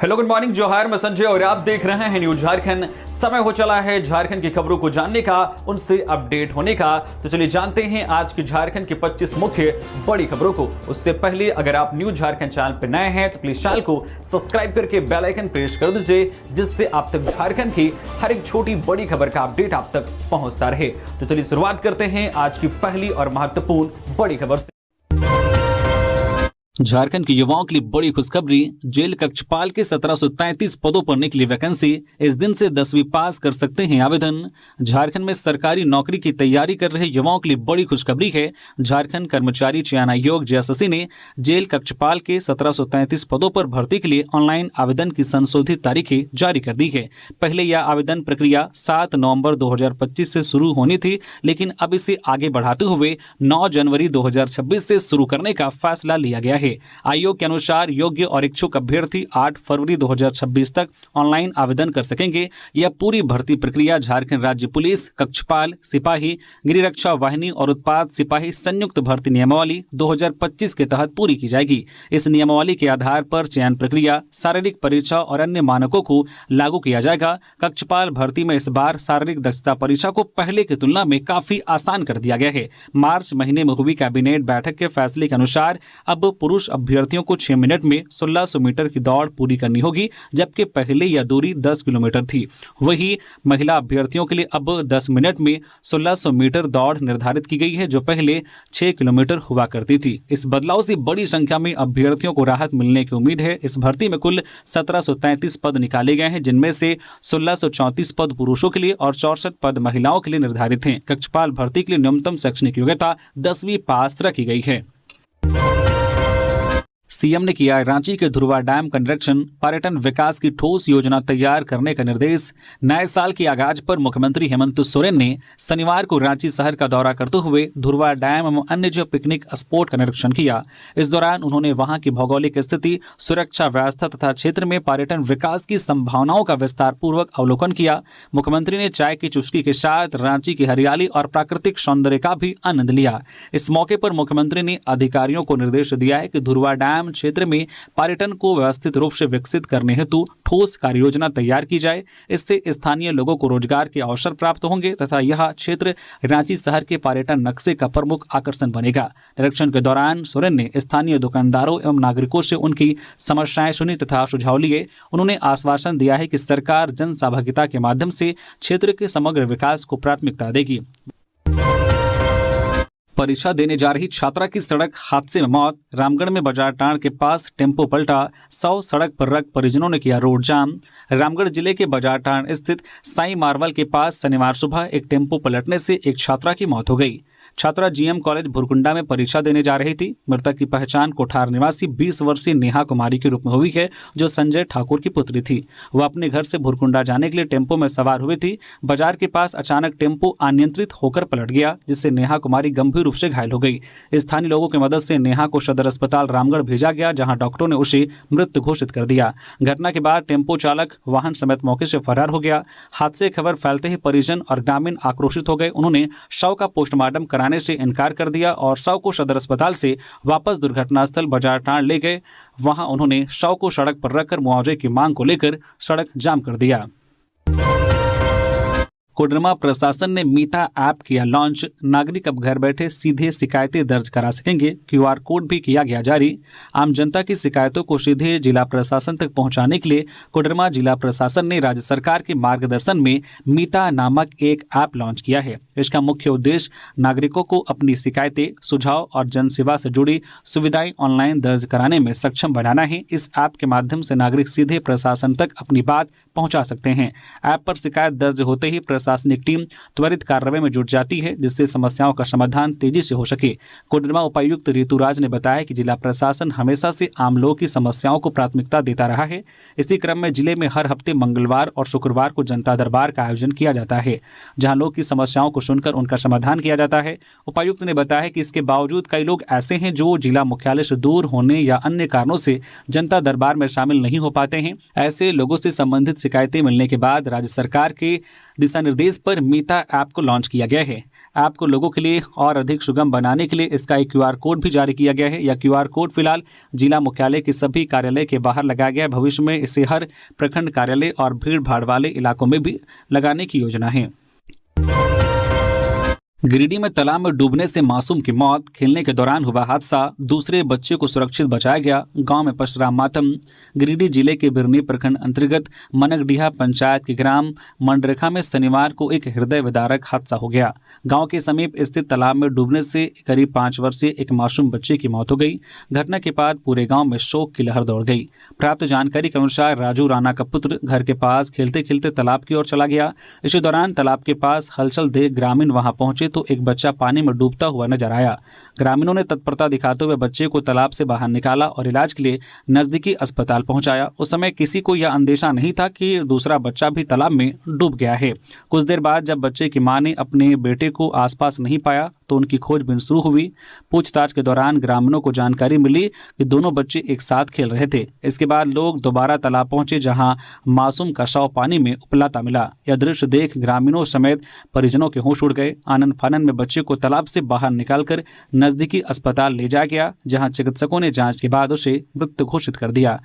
Hello good morning, जोहार, मैं संजय और आप देख रहे हैं न्यूज झारखंड। समय हो चला है झारखंड की खबरों को जानने का, उनसे अपडेट होने का। तो चलिए जानते हैं आज की झारखंड की 25 मुख्य बड़ी खबरों को। उससे पहले अगर आप न्यूज झारखंड चैनल पर नए हैं तो प्लीज चैनल को सब्सक्राइब करके बेल आइकन प्रेस कर दीजिए, जिससे आप तक झारखंड की हर एक छोटी बड़ी खबर का अपडेट आप तक पहुंचता रहे। तो चलिए शुरुआत करते हैं आज की पहली और महत्वपूर्ण बड़ी खबर से। झारखंड के युवाओं के लिए बड़ी खुशखबरी, जेल कक्षपाल के 1733 पदों पर निकली वैकेंसी। इस दिन से 10वीं पास कर सकते हैं आवेदन। झारखंड में सरकारी नौकरी की तैयारी कर रहे युवाओं के लिए बड़ी खुशखबरी है। झारखंड कर्मचारी चयन आयोग जेएसएससी ने जेल कक्षपाल के 1733 पदों पर भर्ती के लिए ऑनलाइन आवेदन की संशोधित तारीखें जारी कर दी है। पहले यह आवेदन प्रक्रिया 7 नवंबर 2025 से शुरू होनी थी, लेकिन अब इसे आगे बढ़ाते हुए 9 जनवरी 2026 से शुरू करने का फैसला लिया गया है। आयोग के अनुसार योग्य और इच्छुक अभ्यर्थी 8 फरवरी 2026 तक ऑनलाइन आवेदन कर सकेंगे। यह पूरी भर्ती प्रक्रिया झारखंड राज्य पुलिस, कक्षपाल, सिपाही, गिरिरक्षा वाहिनी और उत्पाद सिपाही संयुक्त भर्ती नियमावली 2025 के तहत पूरी की जाएगी। इस नियमावली के आधार पर चयन प्रक्रिया, शारीरिक परीक्षा और अन्य मानकों को लागू किया जाएगा। कक्षपाल भर्ती में इस बार शारीरिक दक्षता परीक्षा को पहले की तुलना में काफी आसान कर दिया गया है। मार्च महीने में हुई कैबिनेट बैठक के फैसले के अनुसार अब पुरुष अभ्यर्थियों को 6 मिनट में 1600 मीटर की दौड़ पूरी करनी होगी, जबकि पहले यह दूरी 10 किलोमीटर थी। वहीं महिला अभ्यर्थियों के लिए अब 10 मिनट में 1600 मीटर दौड़ निर्धारित की गई है, जो पहले 6 किलोमीटर हुआ करती थी। इस बदलाव से बड़ी संख्या में अभ्यर्थियों को राहत मिलने की उम्मीद है। इस भर्ती में कुल 1733 पद निकाले गए हैं, जिनमें से 1634 पद पुरुषों के लिए और 64 पद महिलाओं के लिए निर्धारित हैं। कक्षपाल भर्ती के लिए न्यूनतम शैक्षणिक योग्यता 10वीं पास रखी गई है। सीएम ने किया रांची के धुरवा डैम कंस्ट्रक्शन पर्यटन विकास की ठोस योजना तैयार करने का निर्देश। नए साल के आगाज पर मुख्यमंत्री हेमंत सोरेन ने शनिवार को रांची शहर का दौरा करते हुए धुरवा डैम एवं अन्य जो पिकनिक स्पॉट का निरीक्षण किया। इस दौरान उन्होंने वहां की भौगोलिक स्थिति, सुरक्षा व्यवस्था तथा क्षेत्र में पर्यटन विकास की संभावनाओं का विस्तार पूर्वक अवलोकन किया। मुख्यमंत्री ने चाय की चुस्की के साथ रांची की हरियाली और प्राकृतिक सौंदर्य का भी आनंद लिया। इस मौके पर मुख्यमंत्री ने अधिकारियों को निर्देश दिया है कि धुरवा डैम क्षेत्र में पर्यटन को व्यवस्थित रूप से विकसित करने हेतु ठोस कार्ययोजना तैयार की जाए। इससे स्थानीय लोगों को रोजगार के अवसर प्राप्त होंगे तथा यह क्षेत्र रांची शहर के पर्यटन नक्शे का प्रमुख आकर्षण बनेगा। निरीक्षण के दौरान सोरेन ने स्थानीय दुकानदारों एवं नागरिकों से उनकी समस्याएं सुनी तथा सुझाव लिए। उन्होंने आश्वासन दिया है कि सरकार जन सहभागिता के माध्यम से क्षेत्र के समग्र विकास को प्राथमिकता देगी। परीक्षा देने जा रही छात्रा की सड़क हादसे में मौत। रामगढ़ में बाजार टांड़ के पास टेम्पो पलटा, 100 सड़क पर रख परिजनों ने किया रोड जाम। रामगढ़ जिले के बाजार टांड़ स्थित साई मार्बल के पास शनिवार सुबह एक टेम्पो पलटने से एक छात्रा की मौत हो गई। छात्रा जीएम कॉलेज भुरकुंडा में परीक्षा देने जा रही थी। मृतक की पहचान कोठार निवासी 20 वर्षीय नेहा कुमारी के रूप में हुई है, जो संजय ठाकुर की पुत्री थी। वह अपने घर से भुरकुंडा जाने के लिए टेम्पो में सवार हुई थी। बाजार के पास अचानक टेम्पो अनियंत्रित होकर पलट गया, जिससे नेहा कुमारी गंभीर रूप से घायल हो गई। स्थानीय लोगों की मदद से नेहा को सदर अस्पताल रामगढ़ भेजा गया, जहाँ डॉक्टरों ने उसे मृत घोषित कर दिया। घटना के बाद टेम्पो चालक वाहन समेत मौके से फरार हो गया। हादसे की खबर फैलते ही परिजन और ग्रामीण आक्रोशित हो गए। उन्होंने शव का पोस्टमार्टम कराने से इनकार कर दिया और शव को सदर अस्पताल से वापस दुर्घटना स्थल बाजार टांड़ ले गए। वहां उन्होंने शव को सड़क पर रखकर मुआवजे की मांग को लेकर सड़क जाम कर दिया। कोडरमा प्रशासन ने मीता ऐप किया लॉन्च। नागरिक अब घर बैठे सीधे शिकायतें दर्ज करा सकेंगे। क्यूआर कोड भी किया गया जारी। आम जनता की शिकायतों को सीधे जिला प्रशासन तक पहुंचाने के लिए कोडरमा जिला प्रशासन ने राज्य सरकार के मार्गदर्शन में मीता नामक एक ऐप लॉन्च किया है। इसका मुख्य उद्देश्य नागरिकों को अपनी शिकायतें, सुझाव और जनसेवा से जुड़ी सुविधाएं ऑनलाइन दर्ज कराने में सक्षम बनाना है। इस ऐप के माध्यम से नागरिक सीधे प्रशासन तक अपनी बात पहुंचा सकते हैं। ऐप पर शिकायत दर्ज होते ही प्रशासनिक टीम त्वरित कार्रवाई में जुट जाती है, जिससे समस्याओं का समाधान तेजी से हो सके। कोडरमा उपायुक्त ऋतुराज ने बताया कि जिला प्रशासन हमेशा से आम लोगों की समस्याओं को प्राथमिकता देता रहा है। इसी क्रम में जिले में हर हफ्ते मंगलवार और शुक्रवार को जनता दरबार का आयोजन किया जाता है, जहां लोग की समस्याओं को सुनकर उनका समाधान किया जाता है। उपायुक्त ने बताया कि इसके बावजूद कई लोग ऐसे हैं जो जिला मुख्यालय से दूर होने या अन्य कारणों से जनता दरबार में शामिल नहीं हो पाते हैं। ऐसे लोगों से संबंधित शिकायतें मिलने के बाद राज्य सरकार के दिशा निर्देश पर मीता ऐप को लॉन्च किया गया है। ऐप को लोगों के लिए और अधिक सुगम बनाने के लिए इसका एक QR कोड भी जारी किया गया है। यह QR कोड फिलहाल जिला मुख्यालय के सभी कार्यालय के बाहर लगाया गया है। भविष्य में इसे हर प्रखंड कार्यालय और भीड़ भाड़ वाले इलाकों में भी लगाने की योजना है। गिरिडीह में तालाब में डूबने से मासूम की मौत, खेलने के दौरान हुआ हादसा, दूसरे बच्चे को सुरक्षित बचाया गया, गांव में पसरा मातम। गिरिडीह जिले के बिरनी प्रखंड अंतर्गत मनकडीहा पंचायत के ग्राम मंडरेखा में शनिवार को एक हृदय विदारक हादसा हो गया। गांव के समीप स्थित तालाब में डूबने से करीब 5 वर्षीय एक मासूम बच्चे की मौत हो गई। घटना के बाद पूरे गाँव में शोक की लहर दौड़ गई। प्राप्त जानकारी के अनुसार राजू राणा का पुत्र घर के पास खेलते खेलते तालाब की ओर चला गया। इसी दौरान तालाब के पास हलचल देख ग्रामीण वहां पहुंचे तो एक बच्चा पानी में डूबता हुआ नजर आया। ग्रामीणों ने तत्परता दिखाते हुए बच्चे को तालाब से बाहर निकाला और इलाज के लिए नजदीकी अस्पताल पहुंचाया। उस समय किसी को यह अंदेशा नहीं था कि दूसरा बच्चा भी तालाब में डूब गया है। कुछ देर बाद जब बच्चे की मां ने अपने बेटे को आसपास नहीं पाया तो उनकी खोजबीन शुरू हुई। पूछताछ के दौरान ग्रामीणों को जानकारी मिली कि दोनों बच्चे एक साथ खेल रहे थे। इसके बाद लोग दोबारा तालाब पहुंचे जहां मासूम का शव पानी में उपलाता मिला। यह दृश्य देख ग्रामीणों समेत परिजनों के होश उड़ गए। आनंद फानन में बच्चे को तालाब से बाहर निकालकर नजदीकी अस्पताल ले जाया गया, जहां चिकित्सकों ने जांच के बाद उसे मृत घोषित कर दिया।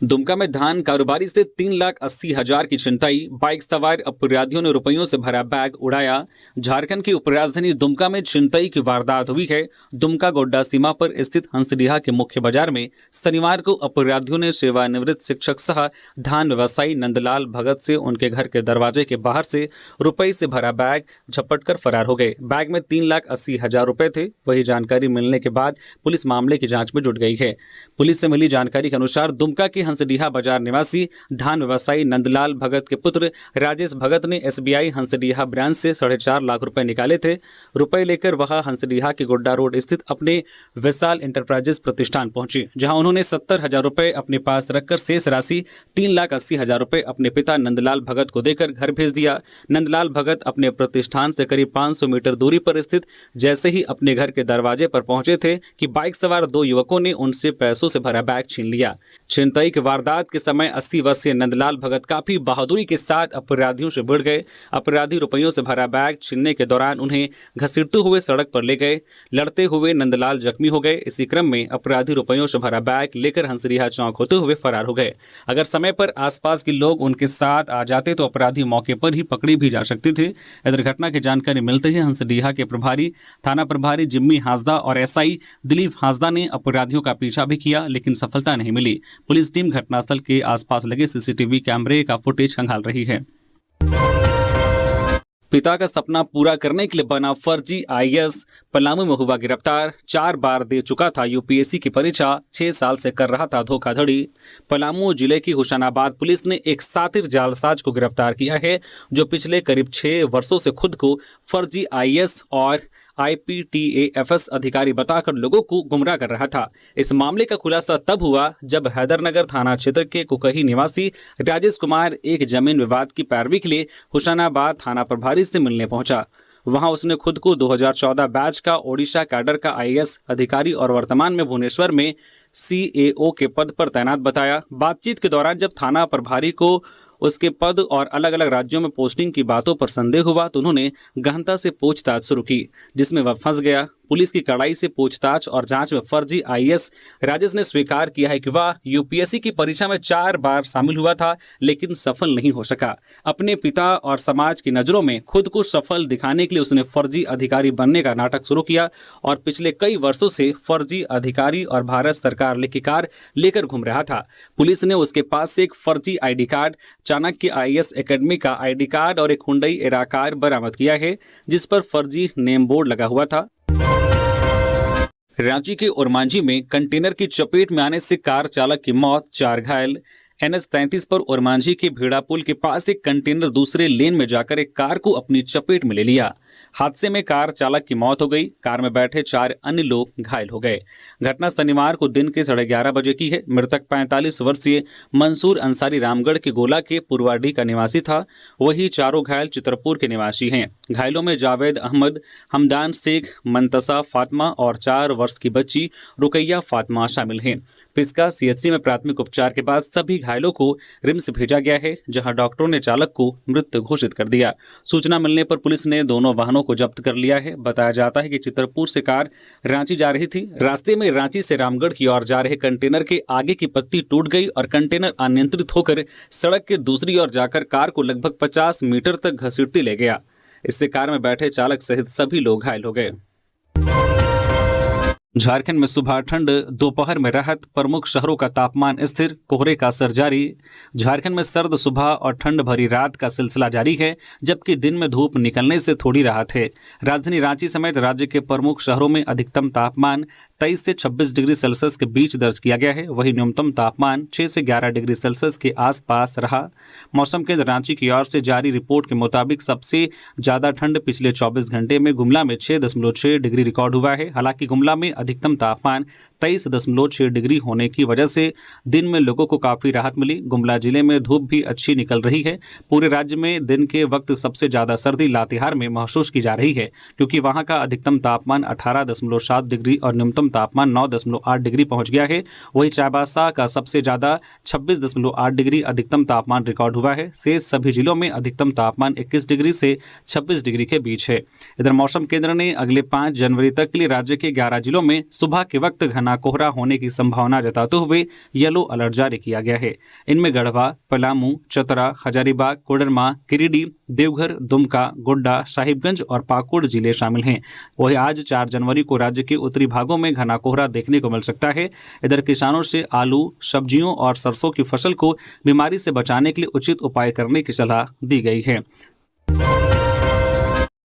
दुमका में धान कारोबारी से 3,80,000 की छिनताई, बाइक सवार अपराधियों ने रुपयों से भरा बैग उड़ाया। झारखंड की उपराजधानी दुमका में छिनताई की वारदात हुई है। दुमका गोड्डा सीमा पर स्थित हंसडीहा के मुख्य बाजार में शनिवार को अपराधियों ने सेवानिवृत्त शिक्षक सह धान व्यवसायी नंदलाल भगत से उनके घर के दरवाजे के बाहर से रुपये से भरा बैग झपट कर फरार हो गए। बैग में 3,80,000 रुपये थे। वही जानकारी मिलने के बाद पुलिस मामले की जांच में जुट गई है। पुलिस से मिली जानकारी के अनुसार दुमका के हंसडीहा बाजार निवासी धान व्यवसायी नंदलाल भगत के पुत्र राजेश भगत ने SBI हंसडीहा ब्रांच से 4.5 लाख रुपए निकाले थे। रुपए लेकर वह हंसडीहा के गोड्डा रोड स्थित अपने विशाल इंटरप्राइजेस प्रतिष्ठान पहुंचे, जहां उन्होंने 70,000 रुपए अपने पास रखकर शेष राशि 3,80,000 रुपए अपने पिता नंदलाल भगत को देकर घर भेज दिया। नंदलाल भगत अपने प्रतिष्ठान से करीब 500 मीटर दूरी पर स्थित जैसे ही अपने घर के दरवाजे पर पहुंचे थे कि बाइक सवार 2 युवकों ने उनसे पैसों से भरा बैग छीन लिया। छिनताई के वारदात के समय 80 वर्षीय नंदलाल भगत काफी बहादुरी के साथ अपराधियों से भिड़ गए। अपराधी रुपयों से भरा बैग छीनने के दौरान उन्हें घसीटते हुए सड़क पर ले गए। लड़ते हुए नंदलाल जख्मी हो गए। इसी क्रम में अपराधी रुपयों से भरा बैग लेकर हंसडीहा चौक होते हुए फरार हो गए। अगर समय पर आसपास के लोग उनके साथ आ जाते तो अपराधी मौके पर ही पकड़ी भी जा सकते थे। इधर घटना की जानकारी मिलते ही हंसडीहा के थाना प्रभारी जिम्मी हांसदा और SI दिलीप हांसदा ने अपराधियों का पीछा भी किया, लेकिन सफलता नहीं मिली। पुलिस टीम घटनास्थल के आसपास लगे CCTV कैमरे का फुटेज खंगाल रही है। पिता का सपना पूरा करने के लिए बना फर्जी IAS, पलामू में हुआ गिरफ्तार। 4 बार दे चुका था UPSC की परीक्षा, 6 साल से कर रहा था धोखाधड़ी। पलामू जिले की हुसैनाबाद पुलिस ने एक सातिर जालसाज को गिरफ्तार किया है, जो पिछले करीब 6 वर्षों से खुद को फर्जी IAS और IPTAFS अधिकारी बताकर लोगों को गुमराह कर रहा था। इस मामले का खुलासा तब हुआ जब हैदरनगर थाना क्षेत्र के कुकही निवासी राजेश कुमार एक जमीन विवाद की पैरवी के लिए हुसैनाबाद थाना प्रभारी से मिलने पहुंचा। वहां उसने खुद को 2014 बैच का ओडिशा कैडर का IAS अधिकारी और वर्तमान में भुवनेश्वर में CAO के पद पर तैनात बताया। बातचीत के दौरान जब थाना प्रभारी को उसके पद और अलग अलग राज्यों में पोस्टिंग की बातों पर संदेह हुआ तो उन्होंने गहनता से पूछताछ शुरू की, जिसमें वह फंस गया। पुलिस की कड़ाई से पूछताछ और जांच में फर्जी IAS राजेश ने स्वीकार किया है कि वह UPSC की परीक्षा में 4 बार शामिल हुआ था, लेकिन सफल नहीं हो सका। अपने पिता और समाज की नज़रों में खुद को सफल दिखाने के लिए उसने फर्जी अधिकारी बनने का नाटक शुरू किया और पिछले कई वर्षों से फर्जी अधिकारी और भारत सरकार लेखी कार लेकर घूम रहा था। पुलिस ने उसके पास से एक फर्जी ID card, Chanakya IAS academy का ID कार्ड और एक हुंडई एरा कार बरामद किया है, जिस पर फर्जी नेम बोर्ड लगा हुआ था। रांची के ओरमांझी में कंटेनर की चपेट में आने से कार चालक की मौत, 4 घायल। NH 33 पर ओरमांझी के भीड़ा पुल के पास एक कंटेनर दूसरे लेन में जाकर एक कार को अपनी चपेट में ले लिया। हादसे में कार चालक की मौत हो गई। कार में बैठे 4 अन्य लोग घायल हो गए। घटना शनिवार को दिन के 11:30 बजे की है। मृतक 45 वर्षीय मंसूर अंसारी रामगढ़ के गोला के पुरवाडी का निवासी था। वही चारों घायल चित्रपुर के निवासी हैं। घायलों में जावेद अहमद, हमदान शेख, मंतसा फातिमा और 4 वर्ष की बच्ची रुकैया फातिमा शामिल हैं। पिस्का सीएचसी में प्राथमिक उपचार के बाद सभी घायलों को रिम्स भेजा गया है, जहां डॉक्टरों ने चालक को मृत घोषित कर दिया। सूचना मिलने पर पुलिस ने दोनों वाहनों को जब्त कर लिया है। बताया जाता है कि चित्रपुर से कार रांची जा रही थी। रास्ते में रांची से रामगढ़ की ओर जा रहे कंटेनर के आगे की पत्ती टूट गई और कंटेनर अनियंत्रित होकर सड़क के दूसरी ओर जाकर कार को लगभग 50 मीटर तक घसीटते ले गया। इससे कार में बैठे चालक सहित सभी लोग घायल हो गए। झारखंड में सुबह ठंड, दोपहर में राहत, प्रमुख शहरों का तापमान स्थिर, कोहरे का असर जारी। झारखंड में सर्द सुबह और ठंड भरी रात का सिलसिला जारी है, जबकि दिन में धूप निकलने से थोड़ी राहत है। राजधानी रांची समेत राज्य के प्रमुख शहरों में अधिकतम तापमान 23 से 26 डिग्री सेल्सियस के बीच दर्ज किया गया है। वहीं न्यूनतम तापमान 6 से 11 डिग्री सेल्सियस के आसपास रहा। मौसम केंद्र रांची की ओर से जारी रिपोर्ट के मुताबिक सबसे ज्यादा ठंड पिछले 24 घंटे में गुमला में 6.6 डिग्री रिकॉर्ड हुआ है। हालांकि गुमला में अधिकतम तापमान 23.6 डिग्री होने की वजह से दिन में लोगों को काफी राहत मिली। गुमला जिले में धूप भी अच्छी निकल रही है। पूरे राज्य में दिन के वक्त सबसे ज्यादा सर्दी लातेहार में महसूस की जा रही है, क्योंकि वहां का अधिकतम तापमान 18.7 डिग्री और न्यूनतम तापमान 9.8 डिग्री पहुंच गया है। वहीं चाईबासा का सबसे ज्यादा 26.8 डिग्री अधिकतम तापमान रिकॉर्ड हुआ है। शेष सभी जिलों में अधिकतम तापमान 21 डिग्री से 26 डिग्री के बीच है। इधर मौसम केंद्र ने अगले 5 जनवरी तक के लिए राज्य के 11 जिलों में सुबह के वक्त घना कोहरा होने की संभावना जताते हुए येलो अलर्ट जारी किया गया है। इनमें गढ़वा, पलामू, चतरा, हजारीबाग, कोडरमा, गिरिडीह, देवघर, दुमका, गोड्डा, साहिबगंज और पाकुड़ जिले शामिल हैं। वहीं आज 4 जनवरी को राज्य के उत्तरी भागों में घना कोहरा देखने को मिल सकता है। इधर किसानों से आलू, सब्जियों और सरसों की फसल को बीमारी से बचाने के लिए उचित उपाय करने की सलाह दी गई है।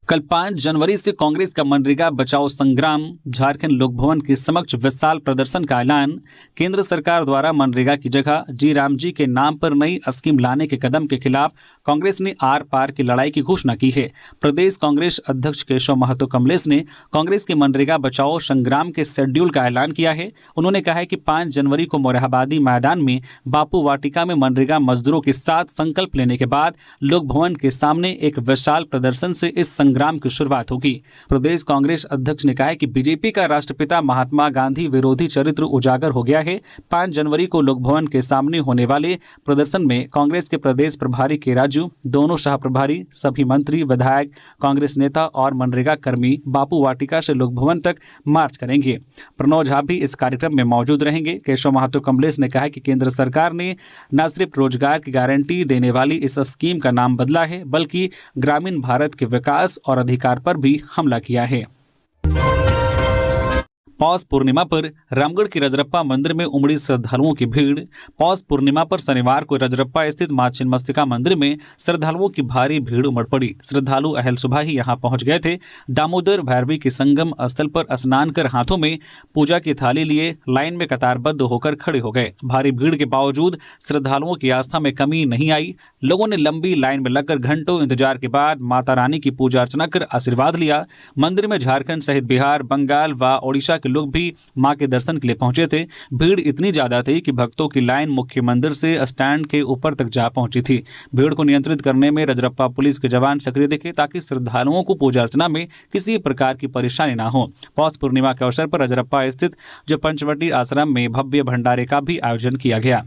कल 5 जनवरी से कांग्रेस का मनरेगा बचाओ संग्राम झारखंड लोक भवन के समक्ष विशाल प्रदर्शन का ऐलान। केंद्र सरकार द्वारा मनरेगा की जगह जी राम जी के नाम पर नई स्कीम लाने के कदम के खिलाफ कांग्रेस ने आर पार की लड़ाई की घोषणा की है। प्रदेश कांग्रेस अध्यक्ष केशव महतो कमलेश ने कांग्रेस के मनरेगा बचाओ संग्राम के शेड्यूल का ऐलान किया है। उन्होंने कहा है कि 5 जनवरी को मोरहाबादी मैदान में बापू वाटिका में मनरेगा मजदूरों के साथ संकल्प लेने के बाद लोक भवन के सामने एक विशाल प्रदर्शन से इस संग्राम की शुरुआत होगी। प्रदेश कांग्रेस अध्यक्ष ने कहा है कि बीजेपी का राष्ट्रपिता महात्मा गांधी विरोधी चरित्र उजागर हो गया है। 5 जनवरी को लोक भवन के सामने होने वाले प्रदर्शन में कांग्रेस के प्रदेश प्रभारी के राजू, दोनों सह प्रभारी, सभी मंत्री, विधायक, कांग्रेस नेता और मनरेगा कर्मी बापू वाटिका से लोक भवन तक मार्च करेंगे। प्रणव झा भी इस कार्यक्रम में मौजूद रहेंगे। केशव महतो कमलेश ने कहा कि केंद्र सरकार ने न सिर्फ रोजगार की गारंटी देने वाली इस स्कीम का नाम बदला है, बल्कि ग्रामीण भारत के विकास और अधिकार पर भी हमला किया है। पौष पूर्णिमा पर रामगढ़ की रजरप्पा मंदिर में उमड़ी श्रद्धालुओं की भीड़। पौष पूर्णिमा पर शनिवार को रजरप्पा स्थित मां छिन्नमस्तिका मंदिर में श्रद्धालुओं की भारी भीड़ उमड़ पड़ी। श्रद्धालु अहल सुबह ही यहां पहुंच गए थे। दामोदर भैरवी के संगम स्थल पर स्नान कर हाथों में पूजा की थाली लिए लाइन में कतारबद्ध होकर खड़े हो गए। भारी भीड़ के बावजूद श्रद्धालुओं की आस्था में कमी नहीं आई। लोगों ने लंबी लाइन में लगकर घंटों इंतजार के बाद माता रानी की पूजा अर्चना कर आशीर्वाद लिया। मंदिर में झारखंड सहित बिहार, बंगाल व ओडिशा लोग भी मां के दर्शन के लिए पहुंचे थे। भीड़ इतनी ज्यादा थी कि भक्तों की लाइन मुख्य मंदिर से स्टैंड के ऊपर तक जा पहुंची थी। भीड़ को नियंत्रित करने में रजरप्पा पुलिस के जवान सक्रिय दिखे, ताकि श्रद्धालुओं को पूजा अर्चना में किसी प्रकार की परेशानी न हो। पौष पूर्णिमा के अवसर पर रजरप्पा स्थित जो पंचवटी आश्रम में भव्य भंडारे का भी आयोजन किया गया।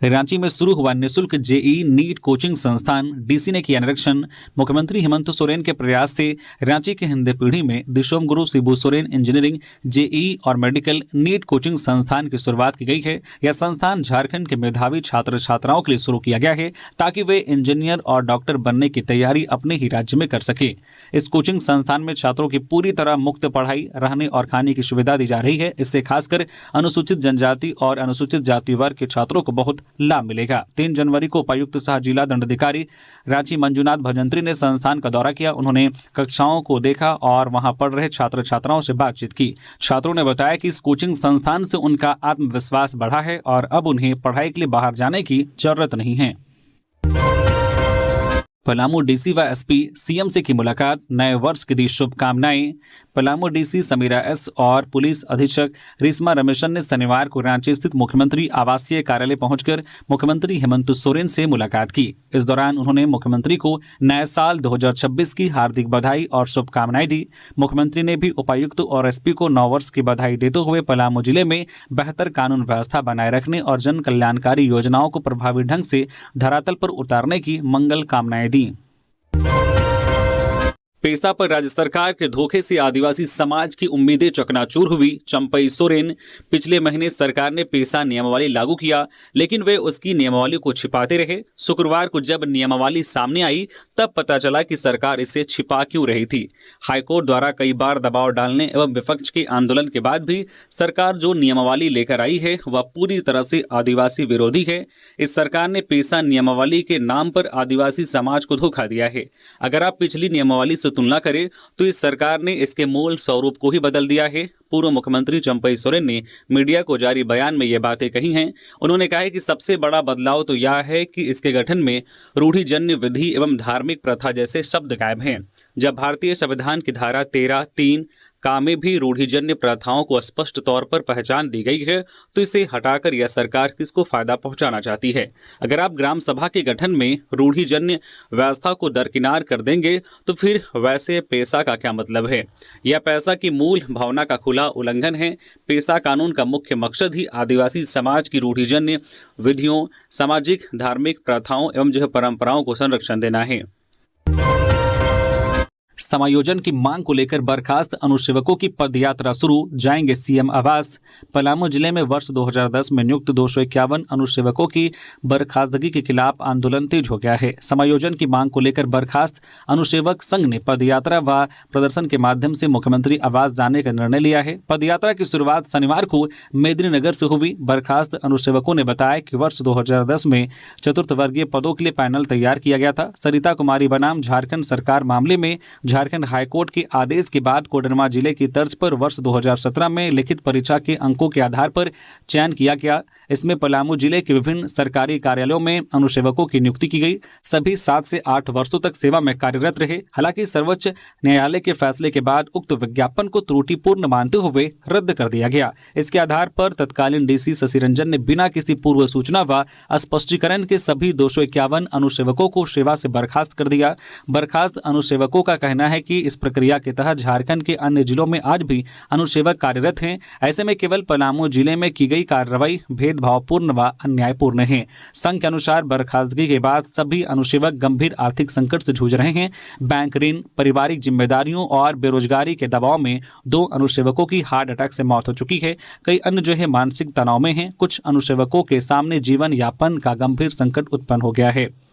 रांची में शुरू हुआ निःशुल्क जेईई नीट कोचिंग संस्थान, डीसी ने किया निरीक्षण। मुख्यमंत्री हेमंत सोरेन के प्रयास से रांची के हिंदे पीढ़ी में दिशोम गुरु शिबू सोरेन इंजीनियरिंग, जेईई और मेडिकल नीट कोचिंग संस्थान की शुरुआत की गई है। यह संस्थान झारखंड के मेधावी छात्र छात्राओं के लिए शुरू किया गया है, ताकि वे इंजीनियर और डॉक्टर बनने की तैयारी अपने ही राज्य में कर सके। इस कोचिंग संस्थान में छात्रों की पूरी तरह मुफ्त पढ़ाई, रहने और खाने की सुविधा दी जा रही है। इससे खासकर अनुसूचित जनजाति और अनुसूचित जाति वर्ग के छात्रों को बहुत लाभ मिलेगा। 3 जनवरी को उपायुक्त सह जिला दंडाधिकारी रांची मंजुनाथ भजंत्री ने संस्थान का दौरा किया। उन्होंने कक्षाओं को देखा और वहां पढ़ रहे छात्र छात्राओं से बातचीत की। छात्रों ने बताया कि इस कोचिंग संस्थान से उनका आत्मविश्वास बढ़ा है और अब उन्हें पढ़ाई के लिए बाहर जाने की जरूरत नहीं है। पलामू डीसी व एसपी सीएम से की मुलाकात, नए वर्ष की दी शुभकामनाएं। पलामू डीसी समीरा एस और पुलिस अधीक्षक रिश्मा रमेशन ने शनिवार को रांची स्थित मुख्यमंत्री आवासीय कार्यालय पहुंचकर मुख्यमंत्री हेमंत सोरेन से मुलाकात की। इस दौरान उन्होंने मुख्यमंत्री को नए साल 2026 की हार्दिक बधाई और शुभकामनाएं दी। मुख्यमंत्री ने भी उपायुक्त और एसपी को नव वर्ष की बधाई देते हुए पलामू जिले में बेहतर कानून व्यवस्था बनाए रखने और जन कल्याणकारी योजनाओं को प्रभावी ढंग से धरातल पर उतारने की मंगल कामनाएं दी। पेशा पर राज्य सरकार के धोखे से आदिवासी समाज की उम्मीदें चकनाचूर हुई। चंपई सोरेन, पिछले महीने सरकार ने पेशा नियमावली लागू किया, लेकिन वे उसकी नियमावली को छिपाते रहे। शुक्रवार को जब नियमावली सामने आई तब पता चला कि सरकार इसे छिपा क्यों रही थी। हाईकोर्ट द्वारा कई बार दबाव डालने एवं विपक्ष के आंदोलन के बाद भी सरकार जो नियमावली लेकर आई है वह पूरी तरह से आदिवासी विरोधी है। इस सरकार ने पेशा नियमावली के नाम पर आदिवासी समाज को धोखा दिया है। अगर आप पिछली नियमावली से तुलना करें तो इस सरकार ने इसके मूल स्वरूप को ही बदल दिया है। पूर्व मुख्यमंत्री चंपई सोरेन ने मीडिया को जारी बयान में ये बातें कही हैं। उन्होंने कहा है कि सबसे बड़ा बदलाव तो यह है कि इसके गठन में रूढ़िजन्य विधि एवं धार्मिक प्रथा जैसे शब्द गायब हैं। जब भारतीय संविधान की धारा 13(3) का में भी रूढ़िजन्य प्रथाओं को स्पष्ट तौर पर पहचान दी गई है, तो इसे हटाकर यह सरकार किसको फायदा पहुंचाना चाहती है। अगर आप ग्राम सभा के गठन में रूढ़िजन्य व्यवस्था को दरकिनार कर देंगे तो फिर वैसे पेशा का क्या मतलब है। यह पेशा की मूल भावना का खुला उल्लंघन है। पेशा कानून का मुख्य मकसद ही आदिवासी समाज की रूढ़िजन्य विधियों, सामाजिक धार्मिक प्रथाओं एवं परंपराओं को संरक्षण देना है। समायोजन की मांग को लेकर बर्खास्त अनुसेवकों की पदयात्रा शुरू, जाएंगे सीएम आवास। पलामू जिले में वर्ष 2010 में नियुक्त 251 अनुसेवकों की बर्खास्तगी के खिलाफ आंदोलन तेज हो गया है। समायोजन की मांग को लेकर बर्खास्त अनुसेवक संघ ने पदयात्रा व प्रदर्शन के माध्यम से मुख्यमंत्री आवास जाने का निर्णय लिया है। पदयात्रा की शुरुआत शनिवार को मेदिनीनगर से हुई। बर्खास्त अनुसेवकों ने बताया कि वर्ष 2010 में चतुर्थ वर्गीय पदों के लिए पैनल तैयार किया गया था। सरिता कुमारी बनाम झारखंड सरकार मामले में झारखंड हाईकोर्ट के आदेश के बाद कोडरमा जिले की तर्ज पर वर्ष 2017 में लिखित परीक्षा के अंकों के आधार पर चयन किया गया। इसमें पलामू जिले के विभिन्न सरकारी कार्यालयों में अनुसेवकों की नियुक्ति की गई। सभी 7 से 8 वर्षों तक सेवा में कार्यरत रहे। हालांकि सर्वोच्च न्यायालय के फैसले के बाद उक्त विज्ञापन को त्रुटिपूर्ण मानते हुए रद्द कर दिया गया। इसके आधार पर तत्कालीन डीसी शशि रंजन ने बिना किसी पूर्व सूचना व स्पष्टीकरण के सभी 251 अनुसेवकों को सेवा से बर्खास्त कर दिया। बर्खास्त अनुसेवकों का कहना है कि इस प्रक्रिया के तहत झारखंड के अन्य जिलों में आज भी अनुसेवक कार्यरत हैं। ऐसे में केवल पलामू जिले में की गई कार्रवाई भेदभावपूर्ण व अन्यायपूर्ण है। संघ के अनुसार बर्खास्तगी के बाद सभी अनुसेवक गंभीर आर्थिक संकट से जूझ रहे हैं। बैंक ऋण, पारिवारिक जिम्मेदारियों और बेरोजगारी के दबाव में 2 अनुसेवकों की हार्ट अटैक से मौत हो चुकी है। कई अन्य मानसिक तनाव में हैं। कुछ अनुसेवकों के सामने जीवन यापन का गंभीर संकट उत्पन्न हो गया है।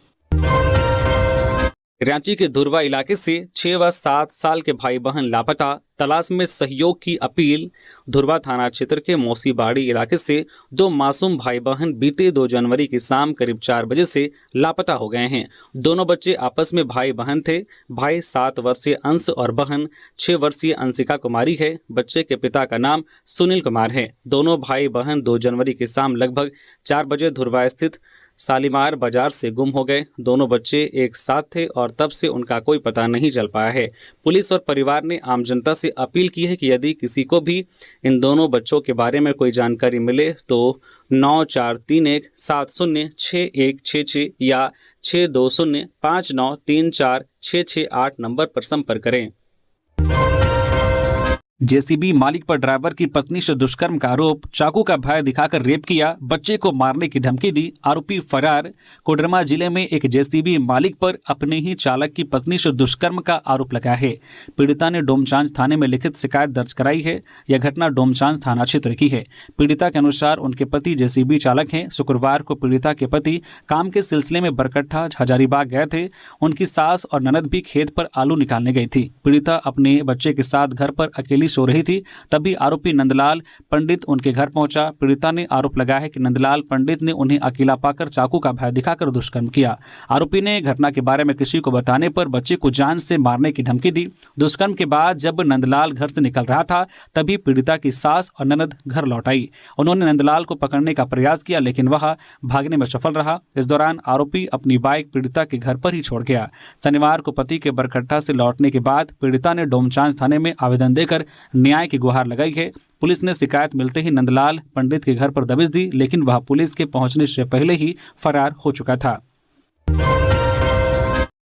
रांची के धुरवा इलाके से 6 व 7 साल के भाई बहन लापता, तलाश में सहयोग की अपील। धुरवा थाना क्षेत्र के मौसीबाड़ी इलाके से 2 मासूम भाई बहन बीते 2 जनवरी की शाम करीब 4 बजे से लापता हो गए हैं। दोनों बच्चे आपस में भाई बहन थे। भाई 7 वर्षीय अंश और बहन 6 वर्षीय अंशिका कुमारी है। बच्चे के पिता का नाम सुनील कुमार है। दोनों भाई बहन 2 जनवरी की शाम लगभग 4 बजे धुरवा स्थित शालीमार बाजार से गुम हो गए। दोनों बच्चे एक साथ थे और तब से उनका कोई पता नहीं चल पाया है। पुलिस और परिवार ने आम जनता से अपील की है कि यदि किसी को भी इन दोनों बच्चों के बारे में कोई जानकारी मिले तो 9431706166 या 6205934668 नंबर पर संपर्क करें। जेसीबी मालिक पर ड्राइवर की पत्नी से दुष्कर्म का आरोप, चाकू का भय दिखाकर रेप किया, बच्चे को मारने की धमकी दी, आरोपी फरार। कोडरमा जिले में एक जेसीबी मालिक पर अपने ही चालक की पत्नी से दुष्कर्म का आरोप लगा है। पीड़िता ने डोमचांच थाने में लिखित शिकायत दर्ज कराई है। यह घटना डोमचांच थाना क्षेत्र की है। पीड़िता के अनुसार उनके पति जेसीबी चालक हैं। शुक्रवार को पीड़िता के पति काम के सिलसिले में बरकट्ठा हजारीबाग गए थे। उनकी सास और ननद भी खेत पर आलू निकालने गई थी। पीड़िता अपने बच्चे के साथ घर पर अकेली बारिश हो रही थी, तभी आरोपी नंदलाल पंडित उनके घर पहुंचा। पीड़िता ने आरोप लगाया है कि नंदलाल पंडित ने उन्हें अकेला पाकर चाकू का भय दिखाकर दुष्कर्म किया। आरोपी ने घटना के बारे में किसी को बताने पर बच्चे को जान से मारने की धमकी दी। दुष्कर्म के बाद जब नंदलाल घर से निकल रहा था, तभी पीड़िता की सास और ननद घर लौट आई। उन्होंने नंदलाल को पकड़ने का प्रयास किया, लेकिन वह भागने में सफल रहा। इस दौरान आरोपी अपनी बाइक पीड़िता के घर पर ही छोड़ गया। शनिवार को पति के बरकट्टा से लौटने के बाद पीड़िता ने डोमचांच थाने में आवेदन देकर न्याय की गुहार लगाई है। पुलिस ने शिकायत मिलते ही नंदलाल पंडित के घर पर दबिश दी, लेकिन वह पुलिस के पहुंचने से पहले ही फरार हो चुका था।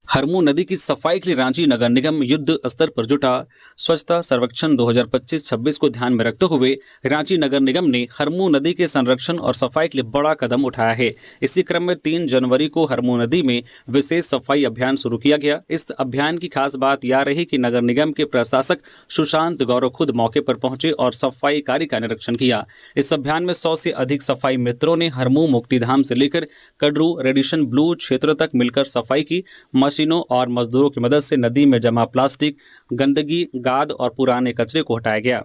हरमू नदी की सफाई के लिए रांची नगर निगम युद्ध स्तर पर जुटा। स्वच्छता सर्वेक्षण 2025-26 को ध्यान में रखते हुए रांची नगर निगम ने हरमू नदी के संरक्षण और सफाई के लिए बड़ा कदम उठाया है। इसी क्रम में 3 जनवरी को हरमू नदी में विशेष सफाई अभियान शुरू किया गया। इस अभियान की खास बात यह रही कि नगर निगम के प्रशासक सुशांत गौरव खुद मौके पर पहुंचे और सफाई कार्य का निरीक्षण किया। इस अभियान में 100 से अधिक सफाई मित्रों ने हरमू मुक्तिधाम से लेकर कड़रू रेडिशन ब्लू क्षेत्र तक मिलकर सफाई की। मशीनों और मजदूरों की मदद से नदी में जमा प्लास्टिक, गंदगी, गाद और पुराने कचरे को हटाया गया।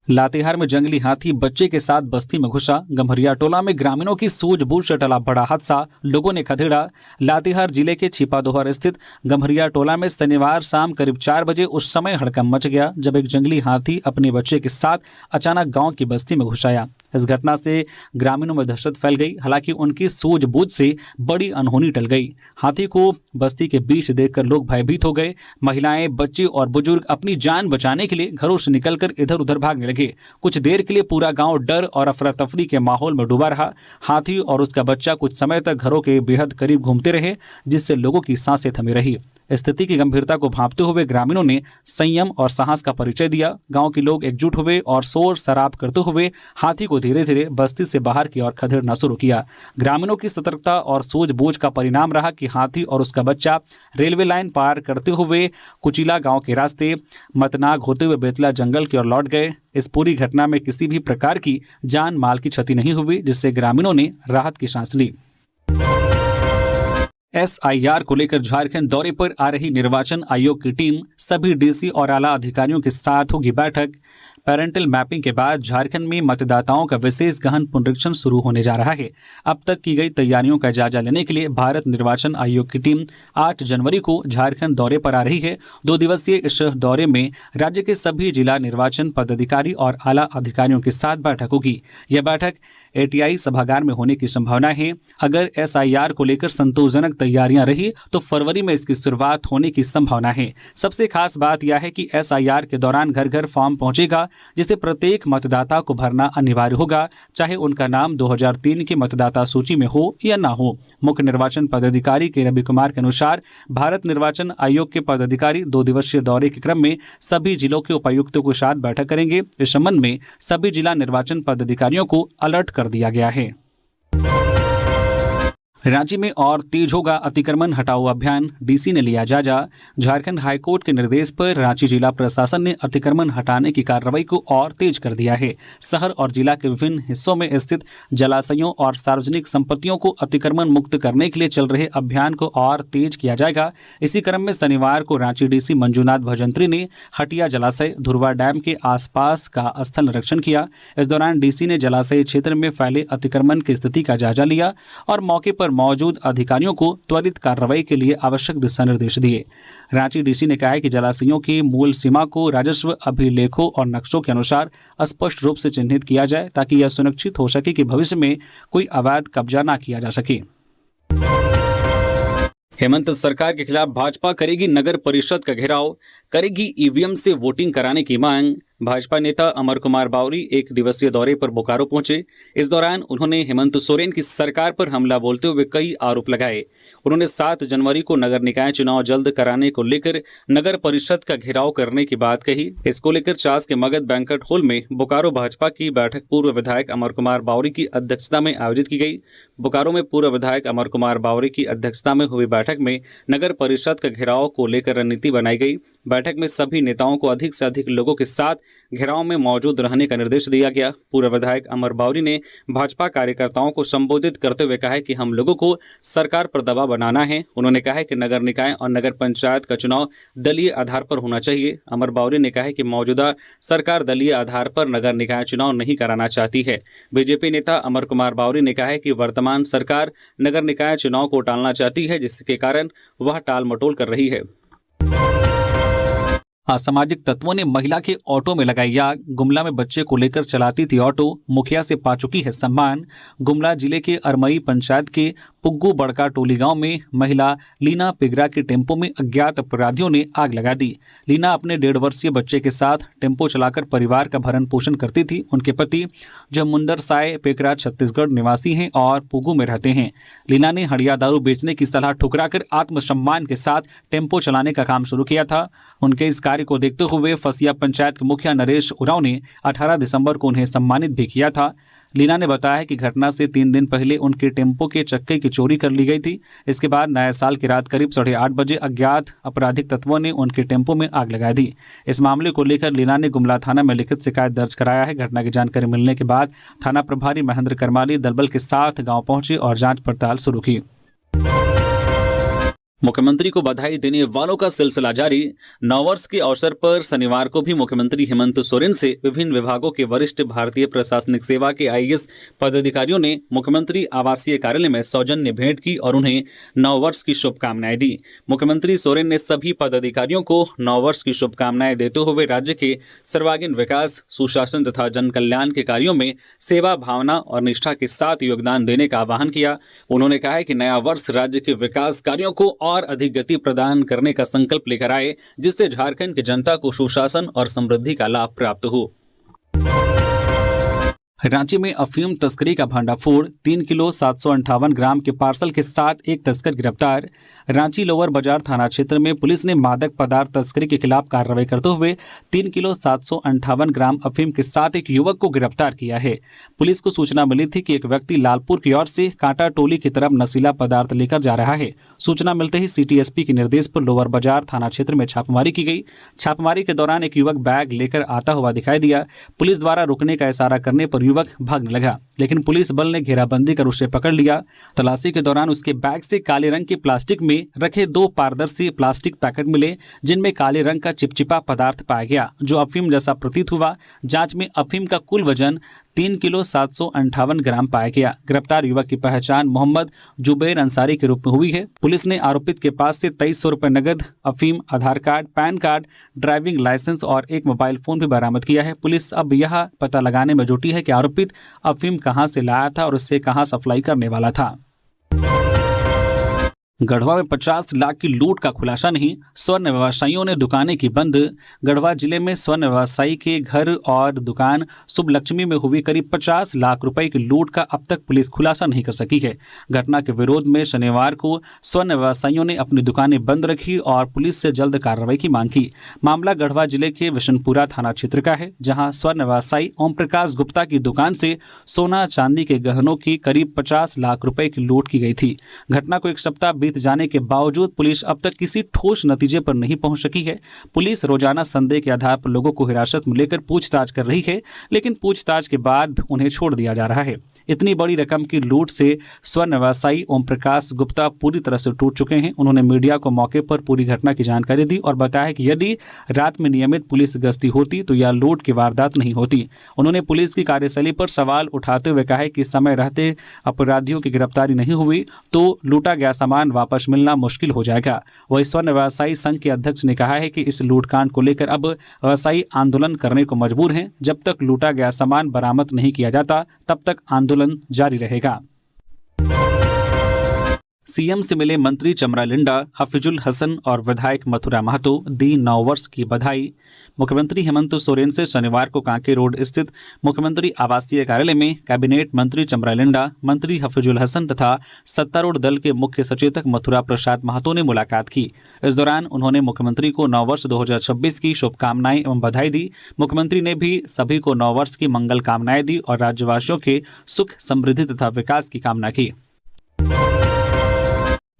लातेहार में जंगली हाथी बच्चे के साथ बस्ती में घुसा। गम्हरिया टोला में ग्रामीणों की सूझबूझ से टला बड़ा हादसा, लोगों ने खदेड़ा। लातेहार जिले के छिपादोहर स्थित गम्हरिया टोला में शनिवार शाम करीब 4 बजे उस समय हड़कंप मच गया जब एक जंगली हाथी अपने बच्चे के साथ अचानक गांव की बस्ती में घुस आया। इस घटना से ग्रामीणों में दहशत फैल गई। हालांकि उनकी सूझबूझ से बड़ी अनहोनी टल गई। हाथी को बस्ती के बीच देखकर लोग भयभीत हो गए। महिलाएं, बच्चे और बुजुर्ग अपनी जान बचाने के लिए घरों से निकलकर इधर उधर भागने लगे। कुछ देर के लिए पूरा गांव डर और अफरा तफरी के माहौल में डूबा रहा। हाथी और उसका बच्चा कुछ समय तक घरों के बेहद करीब घूमते रहे, जिससे लोगों की सांसें थमी रही। स्थिति की गंभीरता को भांपते हुए ग्रामीणों ने संयम और साहस का परिचय दिया। गांव के लोग एकजुट हुए और शोर शराब करते हुए हाथी को धीरे धीरे बस्ती से बाहर की ओर खदेड़ना शुरू किया। ग्रामीणों की सतर्कता और सूझबूझ का परिणाम रहा कि हाथी और उसका बच्चा रेलवे लाइन पार करते हुए कुचिला गांव के रास्ते मतनाग होते हुए बेतला जंगल की ओर लौट गए। इस पूरी घटना में किसी भी प्रकार की जान माल की क्षति नहीं हुई, जिससे ग्रामीणों ने राहत की सांस ली। SIR को लेकर झारखंड दौरे पर आ रही निर्वाचन आयोग की टीम सभी DC और आला अधिकारियों के साथ होगी बैठक। पेरेंटल मैपिंग के बाद झारखंड में मतदाताओं का विशेष गहन पुनरीक्षण शुरू होने जा रहा है। अब तक की गई तैयारियों का जायजा लेने के लिए भारत निर्वाचन आयोग की टीम 8 जनवरी को झारखंड दौरे पर आ रही है। 2 दिवसीय इस दौरे में राज्य के सभी जिला निर्वाचन पदाधिकारी और आला अधिकारियों के साथ बैठक होगी। यह बैठक ATI सभागार में होने की संभावना है। अगर SIR को लेकर संतोषजनक तैयारियां रही तो फरवरी में इसकी शुरुआत होने की संभावना है। सबसे खास बात यह है कि SIR के दौरान घर घर फॉर्म पहुंचेगा, जिसे प्रत्येक मतदाता को भरना अनिवार्य होगा, चाहे उनका नाम 2003 की मतदाता सूची में हो या ना हो। मुख्य निर्वाचन पदाधिकारी के रवि कुमार के अनुसार भारत निर्वाचन आयोग के पदाधिकारी 2 दिवसीय दौरे के क्रम में सभी जिलों के उपायुक्तों के साथ बैठक करेंगे। इस संबंध में सभी जिला निर्वाचन पदाधिकारियों को अलर्ट कर दिया गया है। रांची में और तेज होगा अतिक्रमण हटाओ अभियान, DC ने लिया जायजा। झारखंड हाईकोर्ट के निर्देश पर रांची जिला प्रशासन ने अतिक्रमण हटाने की कार्रवाई को और तेज कर दिया है। शहर और जिला के विभिन्न हिस्सों में स्थित जलाशयों और सार्वजनिक संपत्तियों को अतिक्रमण मुक्त करने के लिए चल रहे अभियान को और तेज किया जाएगा। इसी क्रम में शनिवार को रांची DC मंजूनाथ भजंत्री ने हटिया जलाशय, धुरवा डैम के आसपास का स्थल निरीक्षण किया। इस दौरान DC ने जलाशय क्षेत्र में फैले अतिक्रमण की स्थिति का जायजा लिया और मौके पर मौजूद अधिकारियों को त्वरित कार्रवाई के लिए आवश्यक दिशा निर्देश दिए। रांची DC ने कहा है कि जलाशयों की मूल सीमा को राजस्व अभिलेखों और नक्शों के अनुसार स्पष्ट रूप से चिन्हित किया जाए, ताकि यह सुनिश्चित हो सके कि भविष्य में कोई अवैध कब्जा न किया जा सके। हेमंत सरकार के खिलाफ भाजपा करेगी नगर परिषद का घेराव, करेगी EVM से वोटिंग कराने की मांग। भाजपा नेता अमर कुमार बावरी 1 दिवसीय दौरे पर बोकारो पहुंचे। इस दौरान उन्होंने हेमंत सोरेन की सरकार पर हमला बोलते हुए कई आरोप लगाए। उन्होंने 7 जनवरी को नगर निकाय चुनाव जल्द कराने को लेकर नगर परिषद का घेराव करने की बात कही। इसको लेकर चास के मगध बैंक्वेट हॉल में बोकारो भाजपा की बैठक पूर्व विधायक अमर कुमार बावरी की अध्यक्षता में आयोजित की गई। बोकारो में पूर्व विधायक अमर कुमार बावरी की अध्यक्षता में हुई बैठक में नगर परिषद का घेराव को लेकर रणनीति बनाई गई। बैठक में सभी नेताओं को अधिक से अधिक लोगों के साथ घेराव में मौजूद रहने का निर्देश दिया गया। पूर्व विधायक अमर बावरी ने भाजपा कार्यकर्ताओं को संबोधित करते हुए कहा कि हम लोगों को सरकार पर दबाव बनाना है। उन्होंने कहा कि नगर निकाय और नगर पंचायत का चुनाव दलीय आधार पर होना चाहिए। अमर बावरी ने कहा कि मौजूदा सरकार दलीय आधार पर नगर निकाय चुनाव नहीं कराना चाहती है। बीजेपी नेता अमर कुमार बावरी ने कहा कि वर्तमान सरकार नगर निकाय चुनाव को टालना चाहती है, जिसके कारण वह टाल मटोल कर रही है। असामाजिक तत्वों ने महिला के ऑटो में लगाई आग। गुमला में बच्चे को लेकर चलाती थी ऑटो, मुखिया से पा चुकी है सम्मान। गुमला जिले के अरमई पंचायत के पुग्गू बड़का टोली गांव में महिला लीना पिगरा के टेम्पो में अज्ञात अपराधियों ने आग लगा दी। लीना अपने 1.5 वर्षीय बच्चे के साथ टेम्पो चलाकर परिवार का भरण पोषण करती थी। उनके पति जमुंदर साय पिगरा छत्तीसगढ़ निवासी हैं और पुग्गू में रहते हैं। लीना ने हड़िया दारू बेचने की सलाह ठुकराकर आत्मसम्मान के साथ टेम्पो चलाने का काम शुरू किया था। उनके इस कार्य को देखते हुए फसिया पंचायत के मुखिया नरेश उरांव ने 18 दिसंबर को उन्हें सम्मानित भी किया था। लीना ने बताया कि घटना से 3 दिन पहले उनके टेम्पो के चक्के की चोरी कर ली गई थी। इसके बाद नए साल की रात करीब 8:30 बजे अज्ञात आपराधिक तत्वों ने उनके टेम्पो में आग लगा दी। इस मामले को लेकर लीना ने गुमला थाना में लिखित शिकायत दर्ज कराया है। घटना की जानकारी मिलने के बाद थाना प्रभारी महेंद्र करमाली दलबल के साथ गाँव पहुंचे और जाँच पड़ताल शुरू की। मुख्यमंत्री को बधाई देने वालों का सिलसिला जारी। नववर्ष के अवसर पर शनिवार को भी मुख्यमंत्री हेमंत सोरेन से विभिन्न विभागों के वरिष्ठ भारतीय प्रशासनिक सेवा के आईएएस पदाधिकारियों ने मुख्यमंत्री आवासीय कार्यालय में सौजन्य भेंट की और उन्हें नववर्ष की शुभकामनाएं दी। मुख्यमंत्री सोरेन ने सभी पदाधिकारियों को नववर्ष की शुभकामनाएं देते हुए राज्य के सर्वांगीण विकास, सुशासन तथा जन कल्याण के कार्यों में सेवा भावना और निष्ठा के साथ योगदान देने का आह्वान किया। उन्होंने कहा कि नया वर्ष राज्य के विकास कार्यों को और अधिक गति प्रदान करने का संकल्प लेकर आए, जिससे झारखंड की जनता को सुशासन और समृद्धि का लाभ प्राप्त हो। रांची में अफीम तस्करी का भंडाफोड़। 3 किलो 758 ग्राम के पार्सल के साथ एक तस्कर गिरफ्तार। रांची लोअर बाजार थाना क्षेत्र में पुलिस ने मादक पदार्थ तस्करी के खिलाफ कार्रवाई करते हुए 3 किलो 758 ग्राम अफीम के साथ एक युवक को गिरफ्तार किया है। पुलिस को सूचना मिली थी कि एक व्यक्ति लालपुर की ओर से कांटा टोली की तरफ नशीला पदार्थ लेकर जा रहा है। सूचना मिलते ही सिटी एसपी के निर्देश पर लोअर बाजार थाना क्षेत्र में छापेमारी की गई। छापेमारी के दौरान एक युवक बैग लेकर आता हुआ दिखाई दिया। पुलिस द्वारा रुकने का इशारा करने पर युवक भागने लगा, लेकिन पुलिस बल ने घेराबंदी कर उसे पकड़ लिया। तलाशी के दौरान उसके बैग से काले रंग के प्लास्टिक में रखे 2 पारदर्शी प्लास्टिक पैकेट मिले, जिनमें काले रंग का चिपचिपा पदार्थ पाया गया, जो अफीम जैसा प्रतीत हुआ। जांच में अफीम का कुल वजन 3 किलो 758 ग्राम पाया गया। गिरफ्तार युवक की पहचान मोहम्मद जुबैर अंसारी के रूप में हुई है। पुलिस ने आरोपित के पास से 2300 रुपए नगद, अफीम, Aadhaar card, PAN card, driving licence और एक मोबाइल फोन भी बरामद किया है। पुलिस अब यह पता लगाने में जुटी है कि आरोपित अफीम कहां से लाया था और उससे कहां सप्लाई करने वाला था। गढ़वा में 50 लाख की लूट का खुलासा नहीं, स्वर्ण व्यवसायियों ने दुकानें की बंद। गढ़वा जिले में स्वर्ण व्यवसायी के घर और दुकान शुभ लक्ष्मी में हुई करीब 50 लाख रुपए की लूट का अब तक पुलिस खुलासा नहीं कर सकी है। घटना के विरोध में शनिवार को स्वर्ण व्यवसायियों ने अपनी दुकानें बंद रखी और पुलिस से जल्द कार्रवाई की मांग की। मामला गढ़वा जिले के विशनपुरा थाना क्षेत्र का है, जहां स्वर्ण व्यवसायी ओम प्रकाश गुप्ता की दुकान से सोना चांदी के गहनों की करीब 50 लाख रुपए की लूट की गई थी। घटना को एक सप्ताह बीत जाने के बावजूद पुलिस अब तक किसी ठोस नतीजे पर नहीं पहुंच सकी है। पुलिस रोजाना संदेह के आधार पर लोगों को हिरासत में लेकर पूछताछ कर रही है, लेकिन पूछताछ के बाद उन्हें छोड़ दिया जा रहा है। इतनी बड़ी रकम की लूट से स्वर्ण व्यवसायी ओम प्रकाश गुप्ता पूरी तरह से टूट चुके हैं। उन्होंने मीडिया को मौके पर पूरी घटना की जानकारी दी और बताया कि यदि रात में नियमित पुलिस गश्ती होती तो यह लूट की वारदात नहीं होती। उन्होंने पुलिस की कार्यशैली पर सवाल उठाते हुए कहा कि समय रहते अपराधियों की गिरफ्तारी नहीं हुई तो लूटा गया सामान वापस मिलना मुश्किल हो जाएगा। वही स्वर्ण व्यवसायी संघ के अध्यक्ष ने कहा है कि इस लूटकांड को लेकर अब व्यवसायी आंदोलन करने को मजबूर हैं। जब तक लूटा गया सामान बरामद नहीं किया जाता तब तक आंदोलन जारी रहेगा। सीएम से मिले मंत्री चमरा लिंडा, हफीजुल हसन और विधायक मथुरा महतो, दी नववर्ष की बधाई। मुख्यमंत्री हेमंत सोरेन से शनिवार को कांके रोड स्थित मुख्यमंत्री आवासीय कार्यालय में कैबिनेट मंत्री चमरा लिंडा, मंत्री हफीजुल हसन तथा सत्तारूढ़ दल के मुख्य सचेतक मथुरा प्रसाद महतो ने मुलाकात की। इस दौरान उन्होंने मुख्यमंत्री को नववर्ष 2026 की शुभकामनाएं एवं बधाई दी। मुख्यमंत्री ने भी सभी को नववर्ष की मंगल कामनाएं दी और राज्यवासियों के सुख, समृद्धि तथा विकास की कामना की।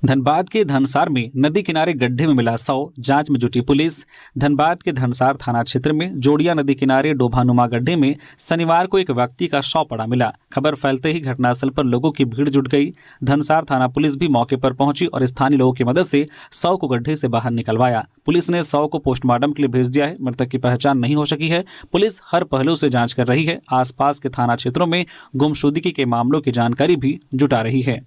धनबाद के धनसार में नदी किनारे गड्ढे में मिला शव, जांच में जुटी पुलिस। धनबाद के धनसार थाना क्षेत्र में जोड़िया नदी किनारे डोभानुमा गड्ढे में शनिवार को एक व्यक्ति का शव पड़ा मिला। खबर फैलते ही घटनास्थल पर लोगों की भीड़ जुट गई। धनसार थाना पुलिस भी मौके पर पहुंची और स्थानीय लोगों की मदद से शव को गड्ढे से बाहर निकलवाया। पुलिस ने शव को पोस्टमार्टम के लिए भेज दिया है। मृतक की पहचान नहीं हो सकी है। पुलिस हर पहलू से जांच कर रही है। आसपास के थाना क्षेत्रों में गुमशुदगी के मामलों की जानकारी भी जुटा रही है।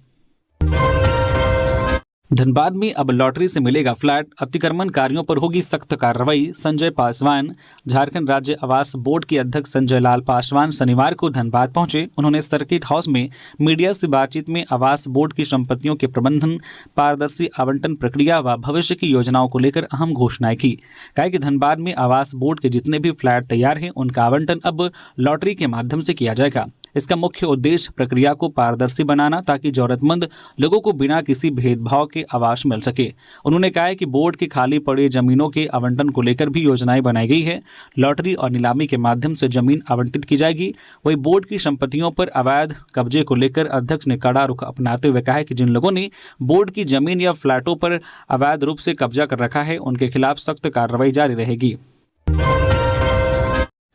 धनबाद में अब लॉटरी से मिलेगा फ्लैट, अतिक्रमणकारियों पर होगी सख्त कार्रवाई। संजय पासवान। झारखंड राज्य आवास बोर्ड के अध्यक्ष संजय लाल पासवान शनिवार को धनबाद पहुंचे। उन्होंने सर्किट हाउस में मीडिया से बातचीत में आवास बोर्ड की संपत्तियों के प्रबंधन, पारदर्शी आवंटन प्रक्रिया व भविष्य की योजनाओं को लेकर अहम घोषणाएं की। कहा कि धनबाद में आवास बोर्ड के जितने भी फ्लैट तैयार हैं उनका आवंटन अब लॉटरी के माध्यम से किया जाएगा। इसका मुख्य उद्देश्य प्रक्रिया को पारदर्शी बनाना ताकि जरूरतमंद लोगों को बिना किसी भेदभाव के आवास मिल सके। उन्होंने कहा है कि बोर्ड की खाली पड़ी जमीनों के आवंटन को लेकर भी योजनाएं बनाई गई है। लॉटरी और नीलामी के माध्यम से जमीन आवंटित की जाएगी। वही बोर्ड की संपत्तियों पर अवैध कब्जे को लेकर अध्यक्ष ने कड़ा रुख अपनाते हुए कहा है कि जिन लोगों ने बोर्ड की जमीन या फ्लैटों पर अवैध रूप से कब्जा कर रखा है उनके खिलाफ सख्त कार्रवाई जारी रहेगी।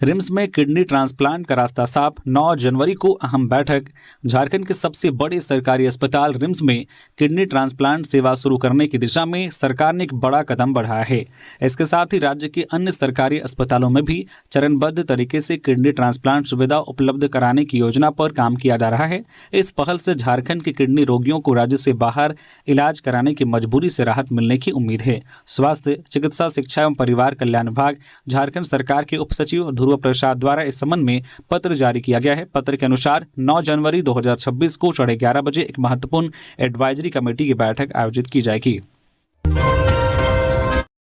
रिम्स में किडनी ट्रांसप्लांट का रास्ता साफ, 9 जनवरी को अहम बैठक। झारखंड के सबसे बड़े सरकारी अस्पताल रिम्स में किडनी ट्रांसप्लांट सेवा शुरू करने की दिशा में सरकार ने एक बड़ा कदम बढ़ाया है। इसके साथ ही राज्य के अन्य सरकारी अस्पतालों में भी चरणबद्ध तरीके से किडनी ट्रांसप्लांट सुविधा उपलब्ध कराने की योजना पर काम किया जा रहा है। इस पहल से झारखंड के किडनी रोगियों को राज्य से बाहर इलाज कराने की मजबूरी से राहत मिलने की उम्मीद है। स्वास्थ्य, चिकित्सा, शिक्षा एवं परिवार कल्याण विभाग, झारखंड सरकार के उप सचिव ध्रुव प्रसाद द्वारा इस संबंध में पत्र जारी किया गया है। पत्र के अनुसार 9 जनवरी 2026 को 11:30 बजे एक महत्वपूर्ण एडवाइजरी कमेटी की बैठक आयोजित की जाएगी।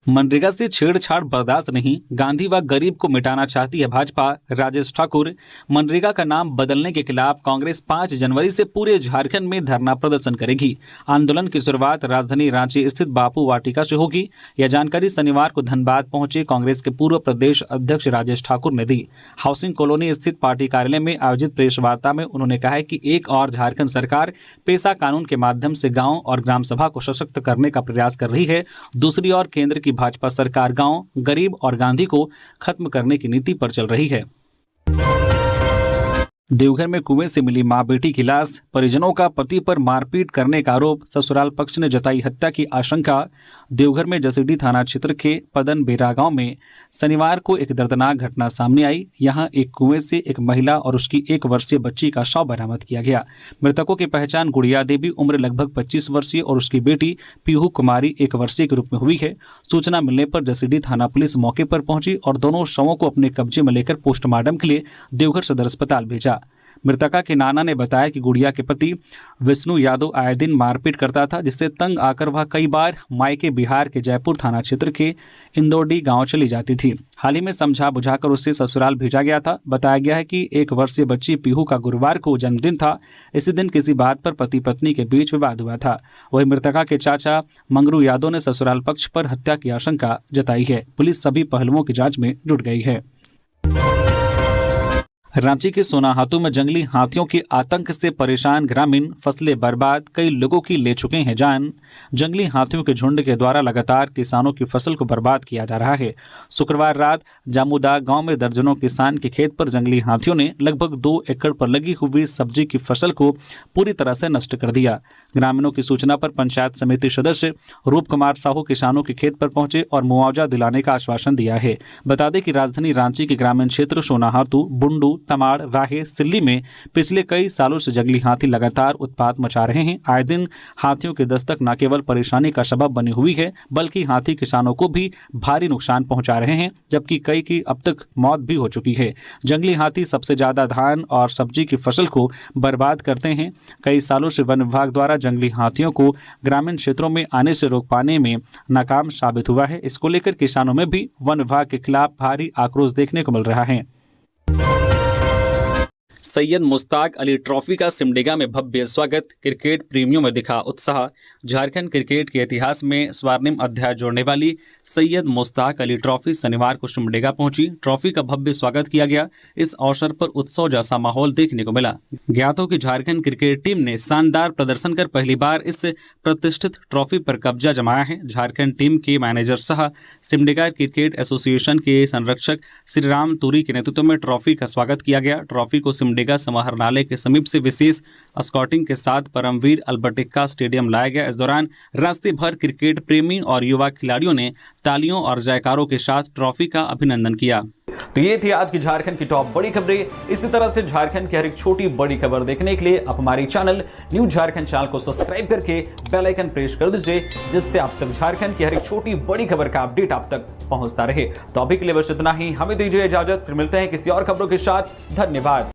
मनरेगा से छेड़छाड़ बर्दाश्त नहीं, गांधी व गरीब को मिटाना चाहती है भाजपा। राजेश ठाकुर। मनरेगा का नाम बदलने के खिलाफ कांग्रेस 5 जनवरी से पूरे झारखंड में धरना प्रदर्शन करेगी। आंदोलन की शुरुआत राजधानी रांची स्थित बापू वाटिका से होगी। यह जानकारी शनिवार को धनबाद पहुंचे कांग्रेस के पूर्व प्रदेश अध्यक्ष राजेश ठाकुर ने दी। हाउसिंग कॉलोनी स्थित पार्टी कार्यालय में आयोजित प्रेस वार्ता में उन्होंने कहा है कि एक और झारखंड सरकार पेशा कानून के माध्यम से गाँव और ग्राम सभा को सशक्त करने का प्रयास कर रही है, दूसरी ओर केंद्र की भाजपा सरकार गांव, गरीब और गांधी को खत्म करने की नीति पर चल रही है। देवघर में कुएं से मिली मां बेटी की लाश, परिजनों का पति पर मारपीट करने का आरोप, ससुराल पक्ष ने जताई हत्या की आशंका। देवघर में जसीडीह थाना क्षेत्र के पदन बेरा गांव में शनिवार को एक दर्दनाक घटना सामने आई। यहां एक कुएं से एक महिला और उसकी 1 वर्षीय बच्ची का शव बरामद किया गया। मृतकों की पहचान गुड़िया देवी उम्र लगभग 25 वर्षीय और उसकी बेटी पीहू कुमारी 1 वर्षीय के रूप में हुई है। सूचना मिलने पर जसीडीह थाना पुलिस मौके पर पहुंची और दोनों शवों को अपने कब्जे में लेकर पोस्टमार्टम के लिए देवघर सदर अस्पताल भेजा। मृतका के नाना ने बताया कि गुड़िया के पति विष्णु यादव आए दिन मारपीट करता था, जिससे तंग आकर वह कई बार मायके बिहार के जयपुर थाना क्षेत्र के इंदौडी गांव चली जाती थी। हाल ही में समझा बुझाकर उसे ससुराल भेजा गया था। बताया गया है कि 1 वर्षीय बच्ची पीहू का गुरुवार को जन्मदिन था। इसी दिन किसी बात पर पति पत्नी के बीच विवाद हुआ था। वही मृतका के चाचा मंगरू यादव ने ससुराल पक्ष पर हत्या की आशंका जताई है। पुलिस सभी पहलुओं की जांच में जुट गई है। रांची के सोनाहातू में जंगली हाथियों के आतंक से परेशान ग्रामीण, फसलें बर्बाद, कई लोगों की ले चुके हैं जान। जंगली हाथियों के झुंड के द्वारा लगातार किसानों की फसल को बर्बाद किया जा रहा है। शुक्रवार रात जामुदा गांव में दर्जनों किसान के खेत पर जंगली हाथियों ने लगभग 2 एकड़ पर लगी हुई सब्जी की फसल को पूरी तरह से नष्ट कर दिया। ग्रामीणों की सूचना पर पंचायत समिति सदस्य रूप कुमार साहू किसानों के खेत पर पहुंचे और मुआवजा दिलाने का आश्वासन दिया है। बता दें कि राजधानी रांची के ग्रामीण क्षेत्र सोनाहातू, बुंडू, तमाड़, राहे, सिल्ली में पिछले कई सालों से जंगली हाथी लगातार उत्पात मचा रहे हैं। आए दिन हाथियों की दस्तक न केवल परेशानी का सबब बनी हुई है, बल्कि हाथी किसानों को भी भारी नुकसान पहुंचा रहे हैं, जबकि कई की अब तक मौत भी हो चुकी है। जंगली हाथी सबसे ज्यादा धान और सब्जी की फसल को बर्बाद करते हैं। कई सालों से वन विभाग द्वारा जंगली हाथियों को ग्रामीण क्षेत्रों में आने से रोक पाने में नाकाम साबित हुआ है। इसको लेकर किसानों में भी वन विभाग के खिलाफ भारी आक्रोश देखने को मिल रहा है। सैयद मुश्ताक अली ट्रॉफी का सिमडेगा में भव्य स्वागत, क्रिकेट प्रेमियों में दिखा उत्साह। झारखंड क्रिकेट के इतिहास में स्वर्णिम अध्याय जोड़ने वाली सैयद मुश्ताक अली ट्रॉफी शनिवार को सिमडेगा पहुंची। ट्रॉफी का भव्य स्वागत किया गया। इस अवसर पर उत्सव जैसा माहौल देखने को मिला। ज्ञात हो कि झारखंड क्रिकेट टीम ने शानदार प्रदर्शन कर पहली बार इस प्रतिष्ठित ट्रॉफी पर कब्जा जमाया है। झारखंड टीम के मैनेजर सह सिमडेगा क्रिकेट एसोसिएशन के संरक्षक श्रीराम तुरी के नेतृत्व में ट्रॉफी का स्वागत किया गया। ट्रॉफी को सिमडेगा समाहरणालय के समीप से विशेष स्कॉटिंग के साथ परमवीर अल्बर्ट एक्का स्टेडियम लाया गया। इस दौरान राष्ट्रीय भर क्रिकेट प्रेमी और युवा खिलाड़ियों ने तालियों और जयकारों के साथ ट्रॉफी का अभिनंदन किया। तो ये थी आज की झारखंड की टॉप बड़ी खबरें। इसी तरह से झारखंड की हर एक छोटी बड़ी खबर देखने के लिए आप हमारी चैनल न्यूज़ झारखंड चैनल को सब्सक्राइब करके बेल आइकन प्रेस कर दीजिए, जिससे आप तक झारखंड की हर एक छोटी बड़ी खबर का अपडेट आप तक पहुंचता रहे। तो अभी के लिए बस इतना ही, हमें दीजिए इजाजत, फिर मिलते हैं किसी और खबरों के साथ। धन्यवाद।